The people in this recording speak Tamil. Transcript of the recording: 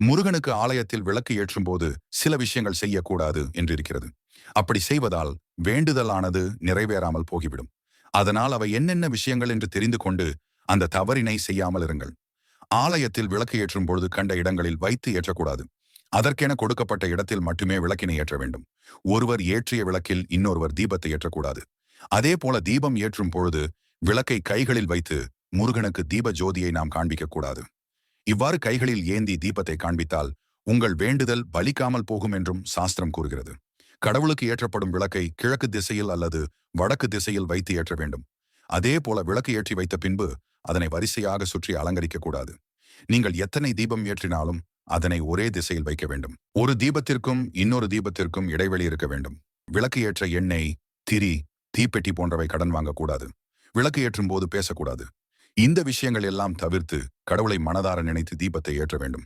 முருகனுக்கு ஆலயத்தில் விளக்கு ஏற்றும் போது சில விஷயங்கள் செய்யக்கூடாது என்றிருக்கிறது. அப்படி செய்வதால் வேண்டுதலானது நிறைவேறாமல் போகிவிடும். அதனால் அவை என்னென்ன விஷயங்கள் என்று தெரிந்து கொண்டு அந்த தவறினை செய்யாமல் இருங்கள். ஆலயத்தில் விளக்கு ஏற்றும் பொழுது கண்ட இடங்களில் வைத்து ஏற்றக்கூடாது. அதற்கென கொடுக்கப்பட்ட இடத்தில் மட்டுமே விளக்கினை ஏற்ற வேண்டும். ஒருவர் ஏற்றிய விளக்கில் இன்னொருவர் தீபத்தை ஏற்றக்கூடாது. அதே போல தீபம் ஏற்றும் பொழுது விளக்கை கைகளில் வைத்து முருகனுக்கு தீப ஜோதியை நாம் காண்பிக்க கூடாது. இவ்வாறு கைகளில் ஏந்தி தீபத்தை காண்பித்தால் உங்கள் வேண்டுதல் பலிக்காமல் போகும் என்றும் சாஸ்திரம் கூறுகிறது. கடவுளுக்கு ஏற்றப்படும் விளக்கை கிழக்கு திசையில் அல்லது வடக்கு திசையில் வைத்து ஏற்ற வேண்டும். அதே போல விளக்கு ஏற்றி வைத்த பின்பு அதனை வரிசையாக சுற்றி அலங்கரிக்க கூடாது. நீங்கள் எத்தனை தீபம் ஏற்றினாலும் அதனை ஒரே திசையில் வைக்க வேண்டும். ஒரு தீபத்திற்கும் இன்னொரு தீபத்திற்கும் இடைவெளி இருக்க வேண்டும். விளக்கு ஏற்ற எண்ணெய், திரி, தீப்பெட்டி போன்றவை கடன் வாங்கக்கூடாது. விளக்கு ஏற்றும் போது பேசக்கூடாது. இந்த விஷயங்கள் எல்லாம் தவிர்த்து கடவுளை மனதார நினைத்து தீபத்தை ஏற்ற வேண்டும்.